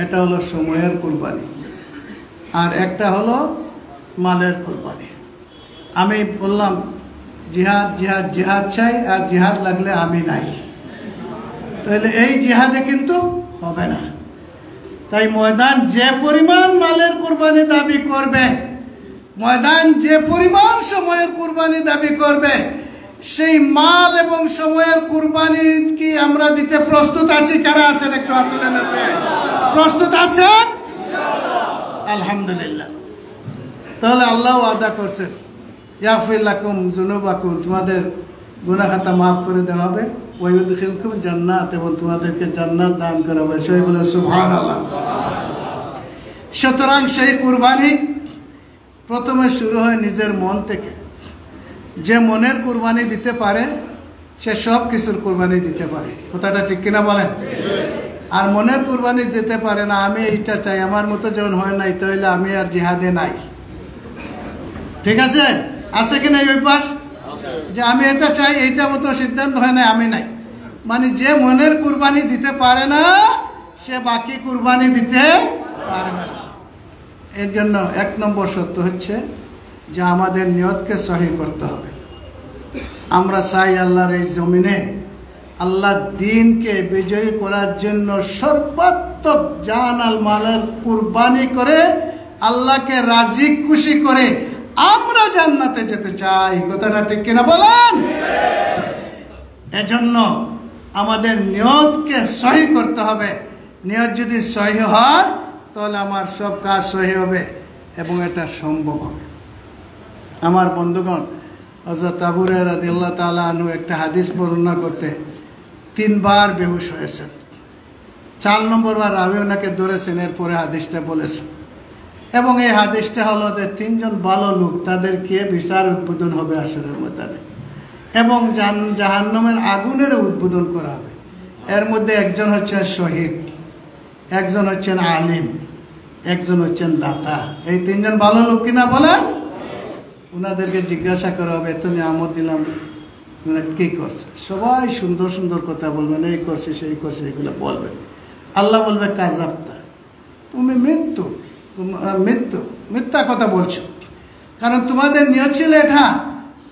S6: এটা হলো সময়ের কুরবানি, আর একটা হলো মালের কুরবানি। আমি বললাম জিহাদ জিহাদ জিহাদ চাই, আর জিহাদ লাগলে আমি নাই, তাহলে এই জিহাদে কিন্তু হবে না। তাই ময়দান যে পরিমাণ মালের কুরবানি দাবি করবে, ময়দান যে পরিমাণ সময়ের কুরবানি দাবি করবে, সেই মাল এবং সময়ের কুরবানি কি আমরা দিতে প্রস্তুত আছি? কারা আছেন একটু হাত তুলে নেবেন? প্রস্তুত আছেন? আলহামদুলিল্লাহ। তাহলে আল্লাহ ওয়াদা করছেন ইয়াগফির লাকুম যুনুবাকুম, তোমাদের গুনাহ খাতা মাফ করে দেওয়া হবে, ওয়া ইউদখিলকুম জান্নাত, এবং তোমাদেরকে জান্নাত দান করা হবে। সবাই বলে সুবহানাল্লাহ। সুতরাং সেই কুরবানি প্রথমে শুরু হয় নিজের মন থেকে। যে মনের কুরবানি দিতে পারে সে সব কিছুর কুরবানি দিতে পারে। কথাটা ঠিক কিনা বলেন? আর মনের কুরবানি দিতে পারে না, আমি এইটা চাই, আমার মতো যখন হয় নাই তাহলে আমি আর জিহাদে নাই। ঠিক আছে? আছে কি নাই ওই পাশ? যে আমি এটা চাই, এইটা মতো সিদ্ধান্ত হয় না, আমি নাই। মানে যে মনের কুরবানি দিতে পারে না সে বাকি কুরবানি দিতে পারবে না। এর জন্য 1 নম্বর সত্য হচ্ছে যে আমাদের নিয়তকে সহি করতে হবে। আমরা চাই আল্লাহর এই জমিনে আল্লাহ দ্বীনকে বিজয়ী করার জন্য সর্বাত্মক জান আল মালের কুরবানি করে আল্লাহকে রাজি খুশি করে আমরা জান্নাতে যেতে চাই। কথাটা ঠিক কিনা বলেন? এজন্য আমাদের নিয়তকে সহি করতে হবে। নিয়ত যদি সহি হয় তাহলে আমার সব কাজ সহি হবে এবং এটা সম্ভব হবে। আমার বন্ধুগণ, হযরত আবু হুরায়রা রাদিয়াল্লাহু তাআলা আনহু একটা হাদিস বর্ণনা করতে 3 বার বেহুশ হয়েছেন। 4 নম্বর বার রাবি ওনাকে ধরেছেন, এরপরে হাদিসটা বলেছেন। এবং এই হাদিসটা হলো যে 3 জন ভালো লোক, তাদেরকে বিচার উদ্বোধন হবে আসরের ময়দানে, এবং জাহান্নামের আগুনের উদ্বোধন করা হবে। এর মধ্যে একজন হচ্ছেন শহীদ, একজন হচ্ছেন আলিম, একজন হচ্ছেন দাতা। এই 3 জন ভালো লোক কিনা বলেন? ওনাদেরকে জিজ্ঞাসা করা হবে, তুমি আমদ দিলাম কি করছে? সবাই সুন্দর সুন্দর কথা বলবেন, এই করছে সেই করছে, এগুলো বলবেন। আল্লাহ বলবে কাযাবতা, তুমি মিথ্যা কথা বলছো, কারণ তোমাদের নিয়ত ছিল এটা,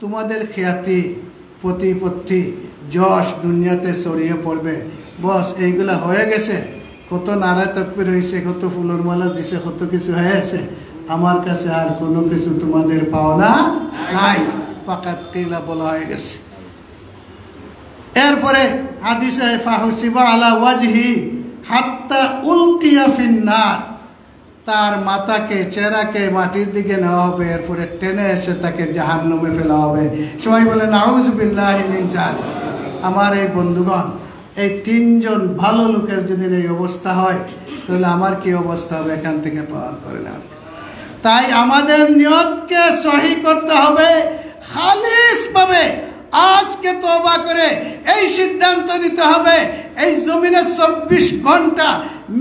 S6: তোমাদের খ্যাতি প্রতিপত্তি যশ দুনিয়াতে ছড়িয়ে পড়বে, বস এইগুলা হয়ে গেছে। কত নারায় তাকবীর হয়েছে, কত ফুলের মালা দিছে, কত কিছু হয়েছে, আমার কাছে আর কোনো কিছু তোমাদের পাওনা নাই, ফাকাত কিলা বলা হয়ে গেছে। এরপরে হাদিসে ফাহুসিবা আলা ওয়াজহি হাত্তা উলকিয়া ফিন্নার, তার মাথাকে চেহারাকে মাটির দিকে নেওয়া হবে, এরপরে টেনে এসে তাকে জাহান্নামে ফেলা হবে। সবাই বলে নাউযু বিল্লাহি মিন যালিক। আমার এই বন্ধুগণ, এই 3 জন ভালো লোকের যদি এই অবস্থা হয় তাহলে আমার কি অবস্থা হবে? এখান থেকে পাওয়ার করে না। তাই আমাদের নিয়তকে সহি করতে হবে খালিস ভাবে। আজকে তওবা করে এই সিদ্ধান্ত নিতে হবে, এই জমিনে 24 ঘন্টা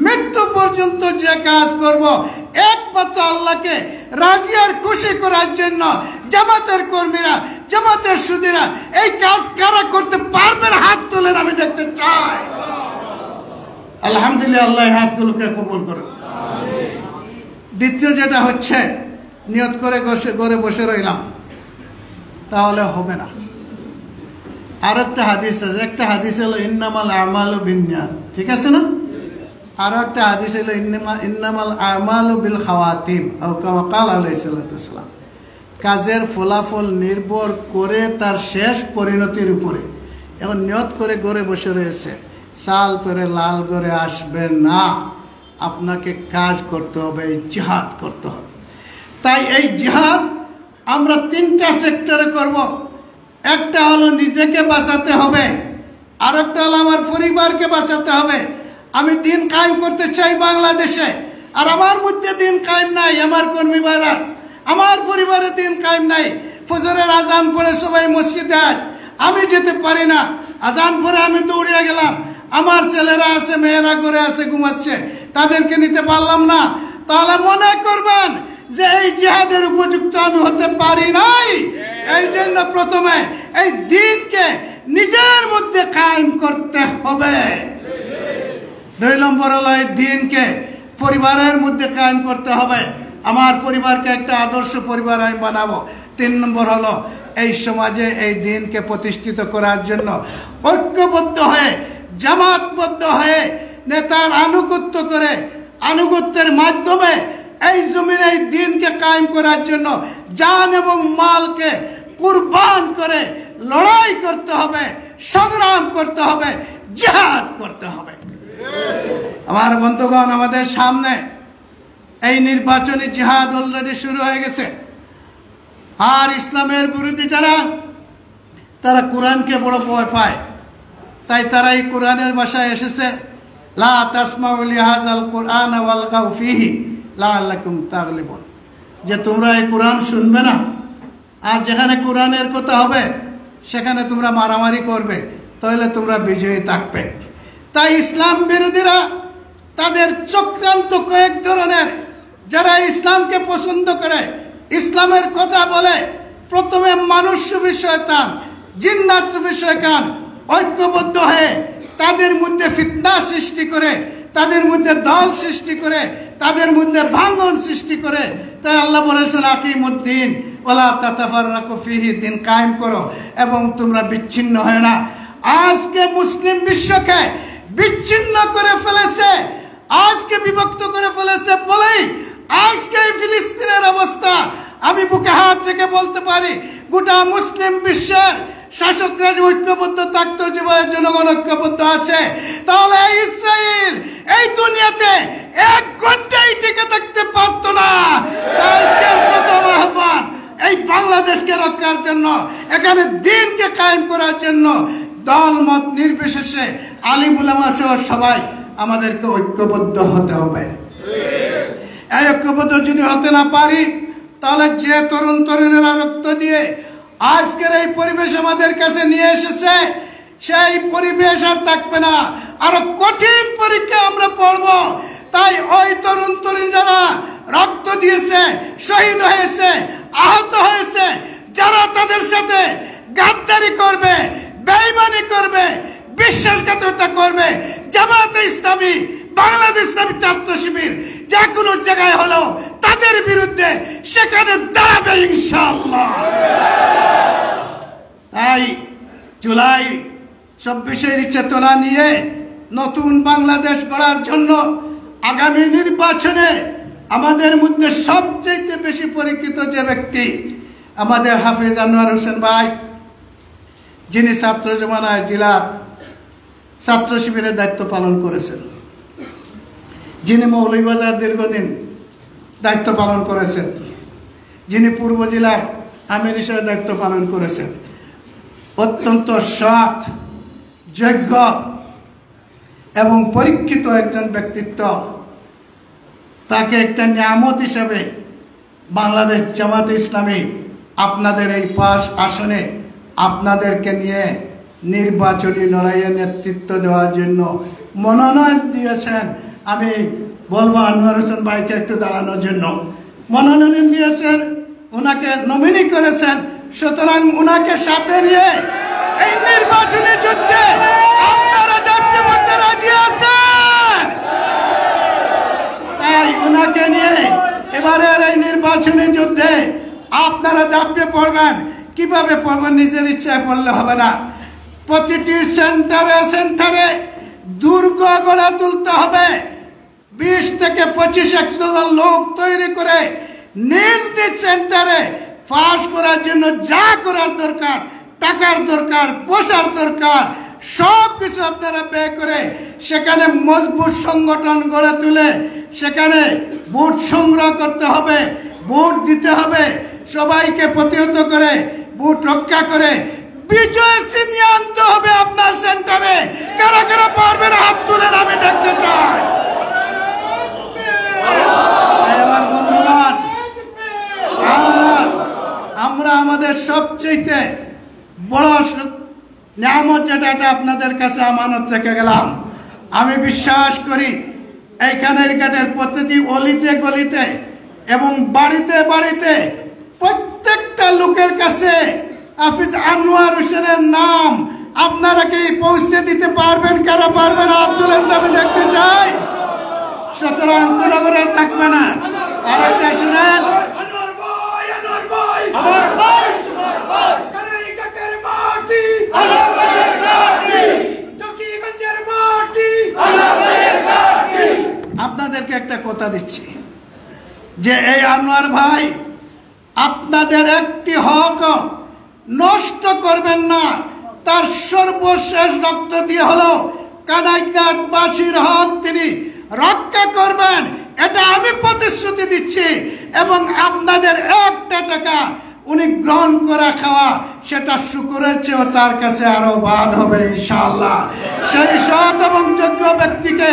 S6: মৃত্যু পর্যন্ত যে কাজ করব একমাত্র আল্লাহকে রাজি আর খুশি করার জন্য। জামাতের কর্মীরা, জামাতের সুদীরা, এই কাজ কারা করতে পারবেন? হাত তোলেন, আমি দেখতে চাই। আলহামদুলিল্লাহ, আল্লাহ হাতগুলোকে কবুল করুন। দ্বিতীয় যেটা হচ্ছে, নিয়ত করে ঘরে বসে রইলাম, তাহলে হবে না। আর একটা হাদিস আছে, একটা হাদিস হলো ইন্নামাল আমালু বিন্নিয়াত, ঠিক আছে না? আর একটা হাদিস হলো ইন্নামাল আমালু বিল খাওয়াতিম, আও কামা ক্বালা আলাইহিস সাল্লাতু ওয়াস সালাম। কাজের ফলাফল নির্ভর করে তার শেষ পরিণতির উপরে। এখন নিয়ত করে ঘরে বসে রয়েছে, সাল পরে লাল করে আসবে না, আপনাকে কাজ করতে হবে, জিহাদ করতে হবে। তাই এই জিহাদ আমরা 3টা সেক্টরে করব। একটা হলো নিজেকে বাঁচাতে হবে, আর একটা হলো আমার পরিবারকে বাঁচাতে হবে। আমি দিন কায়েম করতে চাই বাংলাদেশে, আর আমার মধ্যে দিন কায়েম নাই। আমার কর্মী ভাইরা, আমার পরিবারে দিন কায়েম নাই। ফজরের আজান পড়ে সবাই মসজিদে আয়, আমি যেতে পারি না। আজান পরে আমি দৌড়িয়ে গেলাম, আমার ছেলেরা আছে, মেয়েরা করে আছে, ঘুমাচ্ছে, তাদেরকে নিতে পারলাম না। তাহলে মনে করবেন যে এই জিহাদের উপযুক্ত আমি হতে পারি নাই। এই জন্য প্রথমে এই দিনকে নিজের মধ্যে কায়েম করতে হবে। 2 নম্বর হলো এই দিনকে পরিবারের মধ্যে কায়েম করতে হবে। আমার পরিবারকে একটা আদর্শ পরিবার আমি বানাবো। 3 নম্বর হলো এই সমাজে এই দিনকে প্রতিষ্ঠিত করার জন্য ঐক্যবদ্ধ হয়ে, জামাতবদ্ধ হয়ে, নেতার আনুগত্য করে আনুগত্যের মাধ্যমে এই জমিনে এই দিনকে কায়েম করার জন্য জান এবং মালকে কুরবান করে লড়াই করতে হবে, সংগ্রাম করতে হবে, জিহাদ করতে হবে। আমার বন্ধুগণ, আমাদের সামনে এই নির্বাচনী জিহাদ অলরেডি শুরু হয়ে গেছে। আর ইসলামের বিরোধী যারা, তারা কোরআনকে বড় ভয় পায়, তাই তারা এই কোরআনের ভাষায় এসেছে, লা তাসমাউ লিহাযাল কুরআন ওয়ালগাউ ফীহি লাআল্লাকুম তাগলিবুন, যে তোমরা এই কোরআন শুনবে না, আর যেখানে কোরআনের কথা হবে সেখানে তোমরা মারামারি করবে, তাহলে তোমরা বিজয়ী থাকবে। তাই ইসলাম বিরোধীরা তাদের চক্রান্ত কয়েক ধরনের, যারা ইসলামকে পছন্দ করে, ইসলামের কথা বলে, প্রথমে মানুষ শয়তান জিন্নাত শয়তান ঐক্যবদ্ধ হয়ে তাদের মধ্যে ফিতনা সৃষ্টি করে, তাদের মধ্যে দল সৃষ্টি করে, তাদের মধ্যে ভাঙন সৃষ্টি করে। তাই আল্লাহ বলেছেন, আকিমুদ্দিন ওয়ালা তাতাফাররাকু ফীহি, দিন কায়েম করো এবং তোমরা বিচ্ছিন্ন হয় না। আজকে মুসলিম বিশ্বকে বিচ্ছিন্ন করে ফেলেছে, আজকে বিভক্ত করে ফেলেছে বলেই আজকে এই ফিলিস্তিনের অবস্থা। আমি বুকে হাত থেকে বলতে পারি, গোটা মুসলিম বিশ্বের শাসকরা যে ঐক্যবদ্ধ থাকতো, যেভাবে জনগণ ঐক্যবদ্ধ আছে, তাহলে ইসরায়েল এই দুনিয়াতে 1 ঘন্টাই টিকে থাকতে পারত না। আজকের প্রথম আহ্বান এই বাংলাদেশকে রক্ষার জন্য, এখানে দিনকে কায়েম করার জন্য দল মত নির্বিশেষে আলিম উলামা সহ সবাই আমাদেরকে ঐক্যবদ্ধ হতে হবে। এই ঐক্যবদ্ধ যদি হতে না পারি, তাহলে যে তরুণ তরুণেরা রক্ত দিয়ে আজকের এই পরিবেশ আমাদের কাছে নিয়ে এসেছে, সেই পরিবেশ আর থাকবে না, আরো কঠিন পরীক্ষা আমরা পড়ব। তাই ওই তরুণ তরুণ যারা রক্ত দিয়েছে, শহীদ হয়েছে, আহত হয়েছে, যারা তাদের সাথে গাদ্দারি করবে, বেঈমানি করবে, বিশ্বাসঘাতকতা করবে, জামাতে ইসলামী, বাংলাদেশ ইসলামী ছাত্র শিবির যে কোনো জায়গায় হলো তাদের বিরুদ্ধে সেখানে দাঁড়াবে ইনশাআল্লাহ। তাই জুলাই 24-এর চেতনা নিয়ে নতুন বাংলাদেশ গড়ার জন্য আগামী নির্বাচনে আমাদের মধ্যে সবচেয়ে বেশি পরিচিত যে ব্যক্তি, আমাদের হাফেজ আনোয়ার হোসেন ভাই, যিনি ছাত্র জমানায় জেলা ছাত্র শিবিরের দায়িত্ব পালন করেছেন, যিনি মৌলভীবাজার দীর্ঘদিন দায়িত্ব পালন করেছেন, যিনি পূর্ব জেলার আমির হিসেবে দায়িত্ব পালন করেছেন, অত্যন্ত সৎ, যোগ্য এবং পরীক্ষিত একজন ব্যক্তিত্ব। তাকে একটা নিয়ামত হিসেবে বাংলাদেশ জামাতে ইসলামী আপনাদের এই 5 আসনে আপনাদেরকে নিয়ে নির্বাচনী লড়াইয়ে নেতৃত্ব দেওয়ার জন্য মনোনয়ন দিয়েছেন। আমি বলবো আনোয়ার হোসেন ভাইকে একটু দাঁড়ানোর জন্য। মনোনয়ন দিয়েছেন, ওনাকে নমিনি করেছেন, সুতরাং ওনাকে সাথে নিয়ে এই নির্বাচনী যুদ্ধে আপনারা ঝাঁপিয়ে পড়তে রাজি আছেন। তাই ওনাকে নিয়ে এবারের এই নির্বাচনী যুদ্ধে আপনারা ঝাঁপিয়ে পড়বেন। কিভাবে পড়বেন? নিজের ইচ্ছায় পড়লে হবে না। প্রতিটি সেন্টারে সেন্টারে দুর্গ গড়ে তুলতে হবে। 20 থেকে 25 লোক তৈরি করে নিজ নিজ সেন্টারে পাস করার জন্য যা করার দরকার, টাকার দরকার, পয়সার দরকার, সব কিছু আপনারা ব্যয় করে সেখানে মজবুত সংগঠন গড়ে তুলে সেখানে ভোট সংগ্রহ করতে হবে, ভোট দিতে হবে, সবাইকে প্রতিহত করে ভোট রক্ষা করে বিজয় ছিনিয়ে আনতে হবে আপনার সেন্টারে। কারা কারা পারবেন হাত তুলেন, আমি দেখতে চাই। আমার বন্ধুগণ, আমরা আমাদের সবচেয়ে বড় নিয়ামত যেটা, এটা আপনাদের কাছে আমানত রেখে গেলাম। আমি বিশ্বাস করি এইখানের ঘাটের প্রতিটি অলিতে গলিতে এবং বাড়িতে বাড়িতে প্রত্যেকটা লোকের কাছে হাফেজ আনোয়ার হোসেনের নাম আপনারা কি পৌঁছে দিতে পারবেন? কারা পারবেন হাত তুলেন, আমি দেখতে চাই। সুতরাং কোনো করে থাকবে না। আরেকটা শুনেন, আপনাদের আপনাদেরকে একটা কথা দিচ্ছি যে এই আনোয়ার ভাই আপনাদের একটি হক নষ্ট করবেন না। তার সর্বশেষ রক্ত দিয়ে হলো কানাইঘাটবাসীর হক তিনি রক্ষা করবেন, এটা আমি প্রতিশ্রুতি দিচ্ছি। এবং আপনাদের একটা টাকা উনি গ্রহণ করা খাওয়া সেটা শুকরের চেয়েও তার কাছে আরো বাদ হবে ইনশাআল্লাহ। সেই সৎ এবং যোগ্য ব্যক্তিকে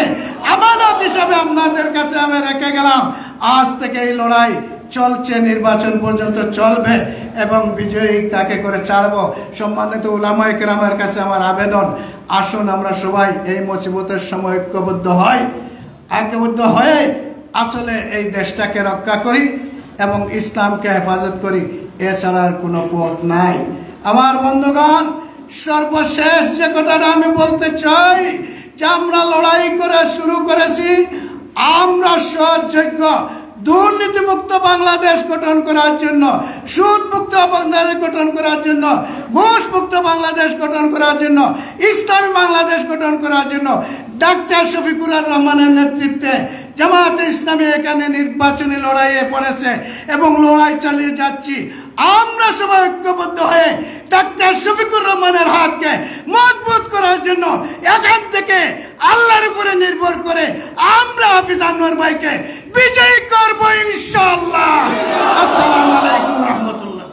S6: আমানত হিসাবে আপনাদের কাছে আমি রেখে গেলাম। আজ থেকে এই লড়াই চলছে, নির্বাচন পর্যন্ত চলবে এবং বিজয়ী তাকে করে ছাড়বো। সম্মানিত উলামায়ে কেরামের কাছে আমার আবেদন, আসুন আমরা সবাই এই মুসিবতের সময় ঐক্যবদ্ধ হয়ে আসলে এই দেশটাকে রক্ষা করি এবং ইসলামকে হেফাজত করি, এছাড়া আর কোনো পথ নাই। আমার বন্ধুগণ, সর্বশেষ যে কথাটা আমি বলতে চাই যে আমরা লড়াই করে শুরু করেছি, আমরা সৎযোগ্য দুর্নীতিমুক্ত বাংলাদেশ গঠন করার জন্য, সুদমুক্ত বাংলাদেশ গঠন করার জন্য, ঘুষমুক্ত বাংলাদেশ গঠন করার জন্য, ইসলামী বাংলাদেশ গঠন করার জন্য ডাক্তার শফিকুর রহমানের নেতৃত্বে জামায়াতে ইসলামী এখানে নির্বাচনী লড়াইয়ে পড়েছে এবং লড়াই চালিয়ে যাচ্ছি। আমরা সবাই ঐক্যবদ্ধ হয়ে ডাক্তার শফিকুর রহমানের হাতকে মজবুত করার জন্য এখান থেকে আল্লাহর উপরে নির্ভর করে আমরা হাফিজ আনোয়ার ভাইকে বিজয়ী করব ইনশাআল্লাহ। আসসালামু আলাইকুম ওয়া রাহমাতুল্লাহ।